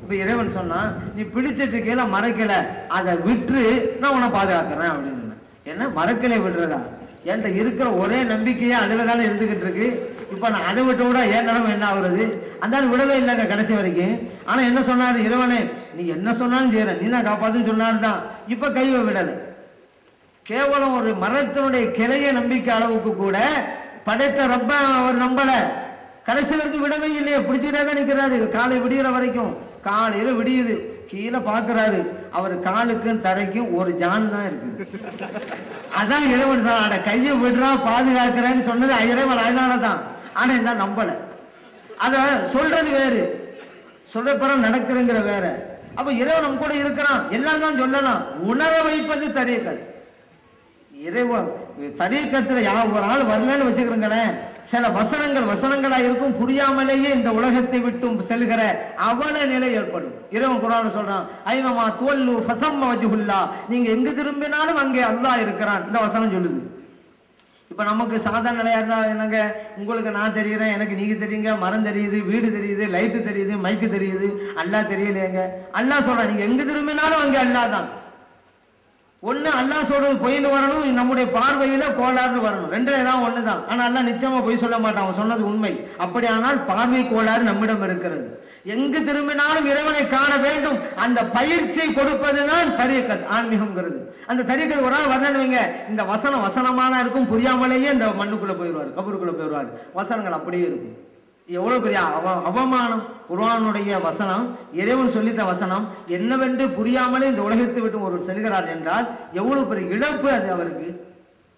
இப்ப இறைவன் சொன்னா நீ பிடிச்சிட்டு கீழே மறைக்கல அதை விற்று நான் உன்னை பாதுகாக்கிறேன் அப்படின்னு. என்ன மறக்கலை விடுறதா? என்கிட்ட இருக்கிற ஒரே நம்பிக்கையே அதுலதானே இருந்துகிட்டு இருக்கு. இப்ப நான் அதை விட்டு விட ஏன் நிலைமை என்ன ஆகுறது? அந்த விடவே இல்லைங்க கடைசி வரைக்கும். ஆனா என்ன சொன்னாரு இறைவனே, நீ என்ன சொன்னாலும் செய்யற, நீ நான் காப்பாத்துன்னு சொன்னாருதான். இப்ப கைவை விடல. கேவலம் ஒரு மரத்தினுடைய கிளைய நம்பிக்கை அளவுக்கு கூட படைத்த ரப்ப அவர் நம்பல. கடைசி வரைக்கும் விடவே இல்லையே, பிடிச்சிட்டே தான் நிற்கிறாரு காலை விடிகிற வரைக்கும். காலையில விடியுது, கீழே பாக்குறாரு, அவர் காலுக்கும் தரைக்கும் ஒரு ஜான் தான் இருக்கு. அதான் இறைவன் தான் கையை விடுறா பாதுகாக்கிறேன்னு சொன்னது இறைவன் அதனாலதான். ஆனா இந்த நம்பல. அத சொல்றது வேறு, சொல்றப்பறம் நடக்கிறங்கிற வேற. அப்ப இறைவன் நம்ம கூட இருக்கிறான் எல்லாம் தான் சொல்லலாம். உணர வைப்பது தரீக்கத். இறைவன் தரீக்கத்துல ஒரு ஆள் வரலன்னு வச்சுக்கிறேங்களேன், சில வசனங்களா இருக்கும், புரியாமலேயே இந்த உலகத்தை விட்டும் செல்கிற அவல நிலை ஏற்படும். இறைவன் குர்ஆன்ல சொல்றான், ஐனமா துவல்லு ஃபஸம்ம வஜ்ஹுல்லாஹ், நீங்க எங்க திரும்பினாலும் அங்கே அல்லாஹ் இருக்கிறான். இந்த வசனம் சொல்லுது. இப்ப நமக்கு சாதாரண நிலையா இருந்தா என்னங்க, உங்களுக்கு நான் தெரியுறேன், எனக்கு நீங்க தெரியுங்க, மரம் தெரியுது, வீடு தெரியுது, லைட்டு தெரியுது, மைக்கு தெரியுது, அல்லாஹ் தெரியலையேங்க. அல்லாஹ் சொல்றான் நீங்க எங்க திரும்பினாலும் அங்கே அல்லாஹ் தான். ஒண்ணு அல்லாஹ் சொல்றது பொய்னு வரணும், நம்முடைய பார்வையில கோளாறுன்னு வரணும். ரெண்டு தான் ஒண்ணுதான். ஆனா அல்லாஹ் நிச்சயமா பொய் சொல்ல மாட்டான், அவன் சொன்னது உண்மை. அப்படியானால் பார்வை கோளாறு நம்மிடம் இருக்கிறது. எங்கு திரும்பினாலும் இறைவனை காண வேண்டும். அந்த பயிற்சியை கொடுப்பதுதான் தரீக்கத், ஆன்மீகம்ங்கிறது. அந்த தரீக்கத் ஒரு நாள் வரணுங்க, இந்த வசனமான இருக்கும், புரியாமலேயே இந்த மண்ணுக்குள்ள போயிடுவார், கபருக்குள்ள போயிடுவார். வசனங்கள் அப்படியே இருக்கும். எவ்வளவு பெரிய அவமானம்! குர்ஆனுடைய வசனம், இறைவன் சொல்லித்த வசனம் என்னவென்று புரியாமலே இந்த உலகத்தை விட்டு ஒரு செல்கிறார் என்றால் எவ்வளவு பெரிய இழப்பு அது அவருக்கு.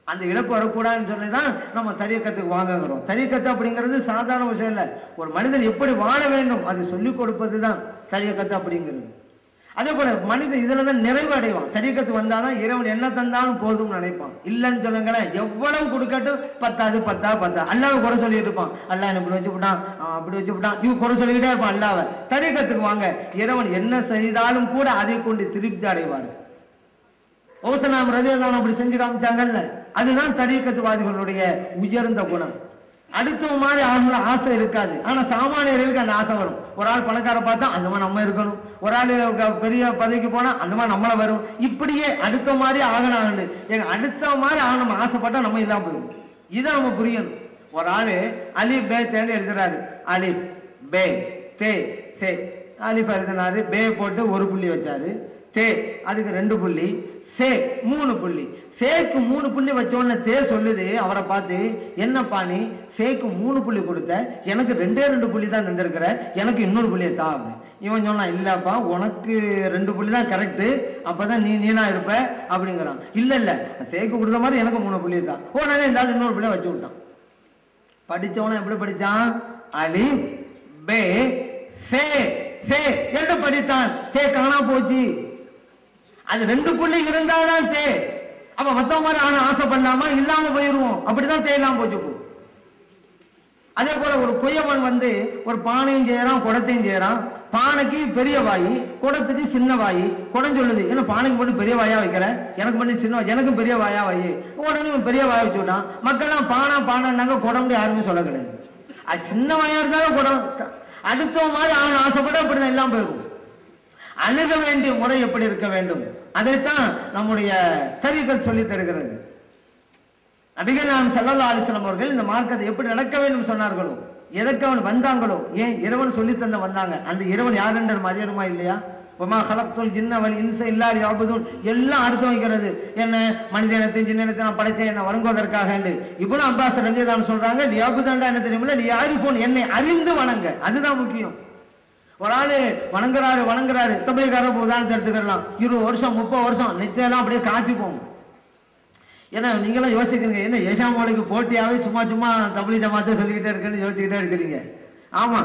அந்த இழப்பு வரக்கூடாதுன்னு சொல்லிதான் நம்ம தரீக்கத்துக்கு வாங்குகிறோம். தரீக்கத்து அப்படிங்கிறது சாதாரண விஷயம் இல்லை. ஒரு மனிதன் எப்படி வாழ வேண்டும் அதை சொல்லிக் கொடுப்பதுதான் தரீக்கத்து அப்படிங்கிறது. அதே போல மனிதன் இதுலதான் நிறைவு அடைவான். தரீக்கத்து வந்தாதான் இறைவன் என்ன தந்தாலும் போதும் நினைப்பான். இல்லைன்னு சொல்லுங்களேன், எவ்வளவு கொடுக்கட்டும் பத்தாது அல்லாஹ் குறை சொல்லிட்டு இருப்பான். அல்லாஹ் என்ன இப்படி வச்சுட்டான், அப்படி வச்சுட்டான், இவன் குறை சொல்லிக்கிட்டே இருப்பான் அல்லாஹ்வை. தரீக்கத்துக்கு வாங்க, இறைவன் என்ன செய்தாலும் கூட அதை கொண்டு திருப்தி அடைவார். ஓசனாம் ரலியல்லாஹு அப்படி செஞ்சு காமிச்சாங்கல்ல, அதுதான் தரீக்கத்துவாதிகளுடைய உயர்ந்த குணம். அடுத்த மாதிரி ஆளுநர் ஆசை இருக்காது. ஆனா சாமானியர்களுக்கு அந்த ஆசை வரும். ஒரு ஆள் பணக்கார பார்த்தா அந்த மாதிரி நம்ம இருக்கணும், ஒரு ஆள் பெரிய பதவிக்கு போனா அந்த மாதிரி நம்மள வரும். இப்படியே அடுத்த மாதிரி ஆகணும். எங்க அடுத்த மாதிரி ஆக நம்ம ஆசைப்பட்டா நம்ம இல்லாம போயிடும். இதை நம்ம புரியணும். ஒரு ஆளு அலிப் பே தேன்னு எழுதுறாரு. அலிப் பே தே சே. அலிப் எழுதினாரு, பே போட்டு ஒரு புள்ளி வச்சாரு, தே அதுக்கு 2 புள்ளி, சே 3 புள்ளி. சேக்கு 3 புள்ளி வச்ச உடனே தே சொல்லுது அவரை பார்த்து, என்னப்பா நீ சேக்கு 3 புள்ளி கொடுத்த, எனக்கு 2 புள்ளி தான் தந்திருக்கிற, எனக்கு இன்னொரு புள்ளியை தான். இவன் சொன்னா, இல்லப்பா உனக்கு 2 புள்ளி தான் கரெக்டு, அப்பதான் நீனா இருப்ப அப்படிங்கிறான். இல்ல சேக்கு கொடுத்த மாதிரி எனக்கு 3 புள்ளி தான். உடனே இந்த இன்னொரு புள்ளியை வச்சு விட்டான். படிச்சவன எப்படி படிச்சான்? அலி பே சே சே என்று படித்தான். சே காணா போச்சு. அது 2 புள்ளி இருந்தாதான் தே. அப்ப மத்த மாதிரி ஆசைப்படலாமா? இல்லாம போயிருவோம். அப்படிதான் தேயலாம் போச்சு. அதே போல ஒரு குயவன் வந்து ஒரு பானையும் செய்யறான், குடத்தையும் செய்யறான். பானைக்கு பெரிய வாயி, குடத்துக்கு சின்ன வாயி. குடம் சொல்லுது, ஏன்னா பானைக்கு மட்டும் பெரிய வாயா வைக்கிற, எனக்கு மட்டும் சின்ன, எனக்கும் பெரிய வாயா வை. உடனே பெரிய வாயா வச்சு விட்டான். மக்கள்லாம் பானைன்னாங்க, குடம்னு யாருமே சொல்ல கிடையாது. அது சின்ன வாயா இருந்தாலும் குடம். அடுத்த மாதிரி ஆசைப்பட அப்படிதான் எல்லாம் போயிருக்கும். அணுக வேண்டிய முறை எப்படி இருக்க வேண்டும், அதைத்தான் நம்முடைய தரீக்கத் சொல்லி தருகிறது. நபிகள் நாயகம் ஸல்லல்லாஹு அலைஹி வஸல்லம் அவர்கள் இந்த மார்க்கத்தை எப்படி நடக்க வேண்டும் சொன்னார்களோ, எதற்கு அவன் வந்தாங்களோ, ஏன் இறைவன் சொல்லி தந்த வந்தாங்க. அந்த இறைவன் யார் என்ற அறியணுமா இல்லையா? வமா கலக்துல் ஜின்ன வல் இன்ஸ இல்லா லியஅபுதுன். எல்லாம் அர்த்தம் வைக்கிறது என்ன, மனித இனத்தையும் ஜின்ன இனத்தையும் நான் படைச்சேன் என்ன வணங்குவதற்காக. இப்னு அப்பாஸ் ரலியல்லாஹு அன்ஹு சொல்றாங்க, லியஅபுதுன்னா என்ன தெரியுமில்ல, லியஅரிஃபுன், என்னை அறிந்து வணங்க, அதுதான் முக்கியம். ஒரு ஆளு வணங்குறாரு தபீகார உதாரணத்தை எடுத்துக்கலாம். 20 வருஷம் 30 வருஷம் நிச்சயம் அப்படியே காய்ச்சி போகும். ஏன்னா நீங்களாம் யோசிக்கிறீங்க, என்ன ஏஷாமோலைக்கு போட்டியாவே சும்மா தபலி ஜமாத்தை சொல்லிக்கிட்டே இருக்குன்னு யோசிச்சுக்கிட்டே இருக்கிறீங்க. ஆமா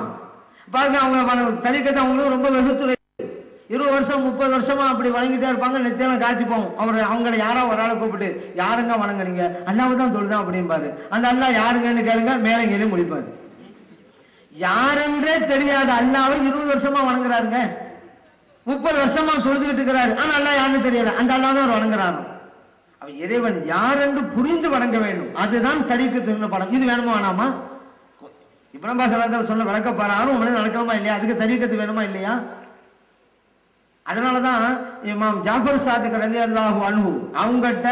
பாருங்க, அவங்க தரீக்கத்தை அவங்களும் ரொம்ப வெகுத்து 20 வருஷம் 30 வருஷமா அப்படி வணங்கிட்டே இருப்பாங்க. நிச்சயம் காய்ச்சி போகும். அவங்கள யாரோ ஒரு ஆளை கூப்பிட்டு, யாருங்க வணங்குறீங்க? அல்லாஹ் தான் தொழுதான் அப்படின்பாரு. அந்த அல்லாஹ் யாருங்கன்னு கேளுங்க, மேலே கீழே முடிப்பாரு. யாரென்றே தெரியாத அல்லாவை 20 வருஷமா வணங்குறாருங்க. 30 வருஷமா தொழுதுகிட்டு இருக்கிறாரு. ஆனா அல்லாஹ் யாருன்னு தெரியல. அந்த அல்லாஹ் தான் வணங்குறாரு. அவ இறைவன் யார் என்று புரிந்து வணங்க வேண்டும். அதுதான் தரீக்கத்து படம். இது வேணுமா வேணாமா? இப்னு அப்பாஸ் சொன்ன விளக்கப்பாரு நடக்கணுமா இல்லையா? அதுக்கு தரீக்கத்து வேணுமா இல்லையா? அதனாலதான் இமாம் ஜாஃபர் சாதிக் ரலியல்லாஹு அன்ஹு அவங்ககிட்ட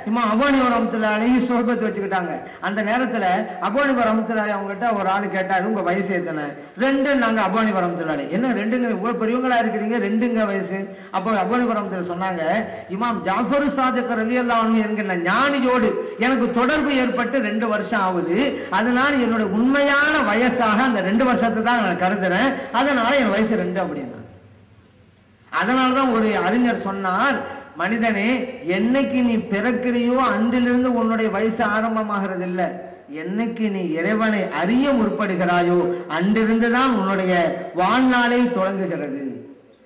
இமாம் அபூ ஹனீஃபா ரஹ்மத்துல்லாஹி அலைஹி சொஹபத் வச்சுக்கிட்டாங்க. அந்த நேரத்துல அபூ ஹனீஃபா ரஹ்மத்துல்லாஹி அவங்ககிட்ட ஒரு ஆள் கேட்டாரு, உங்க வயசு எத்தனை? 2 நாங்க அபூ ஹனீஃபா ரஹ்மத்துல்லாஹி. என்ன 2ங்க, இவ்வளவு பெரியவங்களா இருக்கிறீங்க, 2ங்க வயசு? அப்போ அபூ ஹனீஃபா ரஹ்மத்துல்லாஹி சொன்னாங்க, இமாம் ஜாஃபர் சாதிக் ரலியல்லாஹு அன்ஹு என்கிற ஞானியோடு எனக்கு தொடர்பு ஏற்பட்டு 2 வருஷம் ஆகுது. அதனால என்னோட உண்மையான வயசாக அந்த 2 வருஷத்தை தான் நான் கருதுறேன். அதனால என் வயசு 2 அப்படின்னா. அதனாலதான் ஒரு அறிஞர் சொன்னார், மனிதனே, என்னைக்கு நீ பிறக்கிறியோ அன்றிலிருந்து உன்னுடைய வயசு ஆரம்பமாகிறது இல்ல, என்னைக்கு நீ இறைவனை அறிய முற்படுகிறாயோ அன்றிருந்துதான் உன்னுடைய வாழ்நாளை தொடங்குகிறது.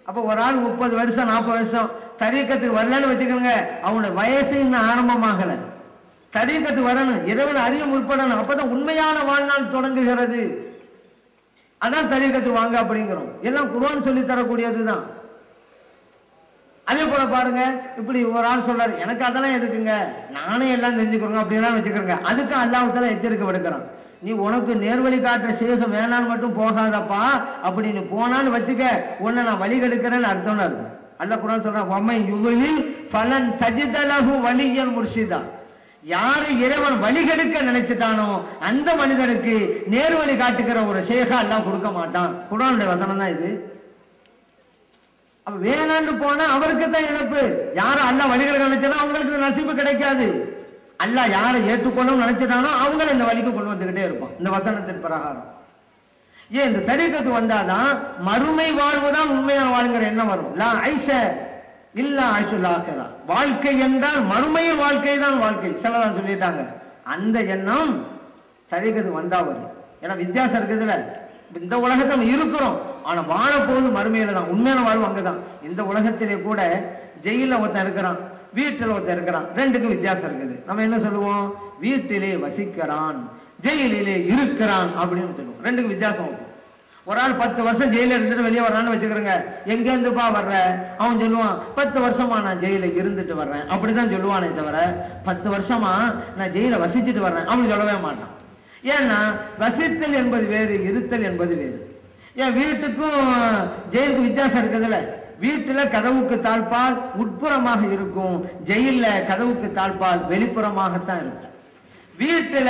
அப்ப ஒரு ஆள் 30 வருஷம் 40 வருஷம் தரீக்கத்துக்கு வரலன்னு வச்சுக்கோங்க, அவனுடைய வயசு இன்னும் ஆரம்பமாகல. தரீக்கத்துக்கு வரணும், இறைவனை அறிய முற்படணும், அப்பதான் உண்மையான வாழ்நாள் தொடங்குகிறது. அதான் தரீக்கத்து வாங்க அப்படிங்கிறோம். எல்லாம் குர்ஆன் சொல்லி தரக்கூடியதுதான். அதே போல பாருங்க, இப்படி ஒரு ஆள் சொல்றாரு, எனக்கு அதெல்லாம் எதுக்குங்க, நானே எல்லாம் தெரிஞ்சுக்கிறோங்க அப்படிலாம் வச்சுக்கிறேங்க. அதுக்கு அல்லாஹ் தஆலா எச்சரிக்கை விடுக்கிறான். நீ உனக்கு நேர்வழி காட்டுற சேகம் வேணான்னு மட்டும் போகாதப்பா, அப்படி நீ போனான்னு வச்சுக்க, உன்னை நான் வழி கெடுக்கிறேன்னு அர்த்தம்னு அர்த்தம். அல்லாஹ் குர்ஆன் சொல்றான், வமை யுலில் ஃபலன் தஜித லஹு வலியன் முர்ஷிதா. யாரு இறைவன் வழி கெடுக்க நினைச்சிட்டானோ அந்த மனிதனுக்கு நேர்வழி காட்டுகிற ஒரு ஷேகா அல்லாஹ் கொடுக்க மாட்டான். குர்ஆனுடைய வசனம் தான் இது. வேணான்னு போனா அவருக்கு தான் இழப்பு. யாரும் அல்லாஹ் வழிகளை நினைச்சா அவங்களுக்கு நசீபு கிடைக்காது. அல்லாஹ் யாரை ஏற்றுக்கொள்ளும் நினைச்சிட்டானோ அவங்களை இந்த வழிக்கு கொண்டு வந்துகிட்டே இருப்பான். இந்த வசனத்தின் பிரகாரம் ஏன் இந்த தரீக்கத்து வந்தாதான் மறுமை வாழ்வு தான் உண்மையான வாழ்கிற எண்ணம் வரும். லா ஐஷ இல்லா ஐஷுல் ஆகிரா. வாழ்க்கை என்றால் மறுமையின் வாழ்க்கை தான் வாழ்க்கை. சிலதான் சொல்லிட்டாங்க. அந்த எண்ணம் தரீக்கத்து வந்தா வரும். ஏன்னா வித்தியாசம் இருக்குதுல்ல. இந்த உலகத்தை நம்ம இருக்கிறோம், ஆனா வாழப்போது மறுமையில தான். உண்மையான வாழ்வு அங்கதான். இந்த உலகத்திலே கூட ஜெயில ஒருத்தன் இருக்கிறான், வீட்டில் ஒருத்தன் இருக்கிறான். 2க்கும் வித்தியாசம் இருக்குது. நம்ம என்ன சொல்லுவோம்? வீட்டிலே வசிக்கிறான், ஜெயிலிலே இருக்கிறான் அப்படின்னு சொல்லுவோம். 2க்கும் வித்தியாசம். ஒரு ஆள் 10 வருஷம் ஜெயில இருந்துட்டு வெளியே வர்றான்னு வச்சுக்கிறேங்க. எங்க இருந்துப்பா வர்ற? அவன் சொல்லுவான், 10 வருஷமா நான் ஜெயில இருந்துட்டு வர்றேன் அப்படிதான் சொல்லுவானே தவிர 10 வருஷமா நான் ஜெயில வசிச்சுட்டு வர்றேன் அவன் சொல்லவே மாட்டான். ஏன்னா வசித்தல் என்பது வேறு, இருத்தல் என்பது வேறு. ஏன் வீட்டுக்கும் ஜெயிலுக்கு வித்தியாசம் இருக்குதுல்ல. வீட்டுல கதவுக்கு தாழ்பால் உட்புறமாக இருக்கும், ஜெயில கதவுக்கு தாழ்பால் வெளிப்புறமாகத்தான் இருக்கும். வீட்டுல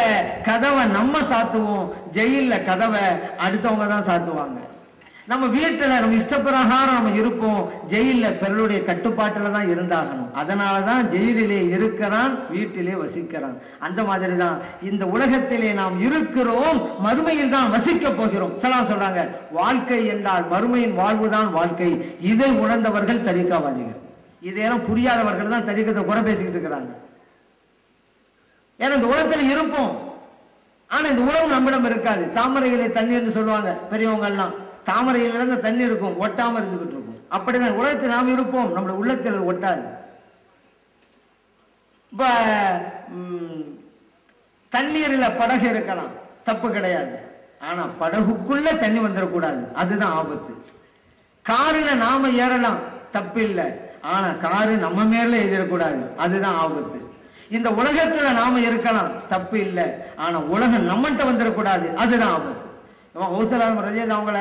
கதவை நம்ம சாத்துவோம், ஜெயில கதவை அடுத்தவங்க தான் சாத்துவாங்க. நம்ம வீட்டுல நம்ம இஷ்டப்பிரகாரம் நம்ம இருப்போம், ஜெயில பிறருடைய கட்டுப்பாட்டுல தான் இருந்தாகணும். அதனாலதான் ஜெயிலிலே இருக்கிறான், வீட்டிலே வசிக்கிறான். அந்த மாதிரி தான் இந்த உலகத்திலே நாம் இருக்கிறோம், மறுமையில் தான் வசிக்க போகிறோம். சலாம் சொல்றாங்க, வாழ்க்கை என்றால் மறுமையின் வாழ்வுதான் வாழ்க்கை. இதை உணர்ந்தவர்கள் தரீக்காவாதிகள். இதையெல்லாம் புரியாதவர்கள் தான் தரீக்கத்தை குறை பேசிக்கிட்டு இருக்கிறாங்க. ஏன்னா இந்த உலகத்தில் இருப்போம், ஆனா இந்த உலகம் நம்மிடம் இருக்காது. தாமரைகளை தண்ணீர்னு சொல்லுவாங்க பெரியவங்க எல்லாம். தாமரையில இருந்து தண்ணி இருக்கும், ஒட்டாம இருந்துகிட்டு இருக்கும். அப்படிதான் உலகத்தில் நாம் இருப்போம், நம்முடைய உள்ளத்தில் ஒட்டாது. இப்ப தண்ணீரில் படகு இருக்கலாம், தப்பு கிடையாது. ஆனா படகுக்குள்ள தண்ணி வந்துடக்கூடாது, அதுதான் ஆபத்து. காரில் நாம ஏறலாம், தப்பு இல்லை. ஆனா காரு நம்ம மேல ஏறிடக்கூடாது, அதுதான் ஆபத்து. இந்த உலகத்துல நாம இருக்கலாம், தப்பு இல்லை. ஆனா உலகம் நம்மகிட்ட வந்துடக்கூடாது, அதுதான் ஆபத்து. அவங்கள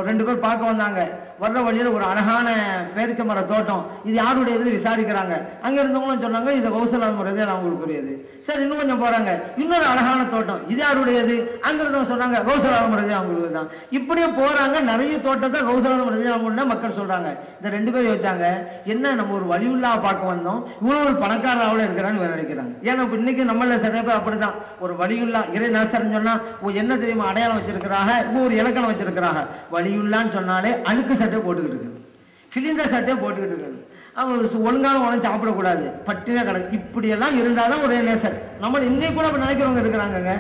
2 பேர் பார்க்க வந்தாங்க. வர்ற வழியில ஒரு அழகான பேரிச்ச மர தோட்டம், இது யாருடையது விசாரிக்கிறாங்க. அங்க இருந்தவங்களும் சொன்னாங்க இது கௌசலால் முறையே அவங்களுக்குரியது. சரி, இன்னும் கொஞ்சம் போறாங்க, இன்னொரு அழகான தோட்டம், இது யாருடையது? அங்க இருந்தவங்க சொன்னாங்க கௌசலால் முறையே அவங்களுக்கு தான். இப்படியே போறாங்க, நிறைய தோட்டத்தை கௌசலால் முறையே அவங்க மக்கள் சொல்றாங்க. இந்த 2 பேர் யோசிச்சாங்க, என்ன நம்ம ஒரு வழியுள்ளா பார்க்க வந்தோம், இவ்வளவு ஒரு பணக்காரராக இருக்கிறான்னு நினைக்கிறாங்க. ஏன்னா இன்னைக்கு நம்மள சில பேர் அப்படிதான். ஒரு வழியுள்ளா இறை நேசர்னு சொன்னா என்ன தெரியுமா அடையாளம் வச்சிருக்கிறாங்க, ஒரு இலக்கணம் வச்சிருக்கிறாங்க. வழியுள்ளான்னு சொன்னாலே அழுக்கு சட்டை போட்டுக்கிட்டு இருக்கு, கிழிந்த சட்டையை போட்டுக்கிட்டு இருக்கு. அவங்க ஒழுங்கான உடனே சாப்பிடக்கூடாது, பட்டினா கிடக்கு. இப்படி எல்லாம் இருந்தாதான் ஒரு நேசர். நம்ம இன்னைக்கு கூட அப்படி நினைக்கிறவங்க இருக்கிறாங்க.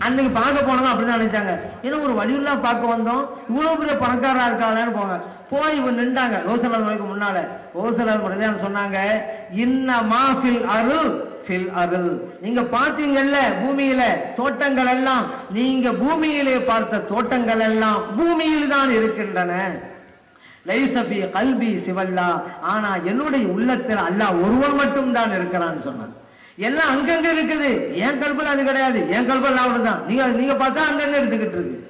அன்னைக்கு பார்க்க போனதும் அப்படிதான் நினைச்சாங்க. ஏன்னா ஒரு வழியுள்ளா பார்க்க வந்தோம், இவ்வளவு பெரிய பணக்காரா இருக்காளேன்னு போய் இவன் நின்றாங்க கௌசலால் முறைக்கு முன்னால. கௌசலால் முறை சொன்னாங்க, இன்னமா ஃபில் அருள் ஃபில் அருள். நீங்க பார்த்தீங்கல்ல பூமியில தோட்டங்கள் எல்லாம், நீங்க பூமியிலே பார்த்த தோட்டங்கள் எல்லாம் பூமியில் தான் இருக்கின்றன. லைசபி கல்பி சிவல்லா. ஆனா என்னுடைய உள்ளத்தில் அல்லாஹ் ஒருவன் மட்டும் தான் இருக்கிறான்னு சொன்னான். எல்லாம் அங்கங்க இருக்குது, என் கல்புல அது கிடையாது. என் கல்புல அவ்வளவுதான். நீங்க பார்த்தா அங்கங்க இருந்துகிட்டு இருக்கு.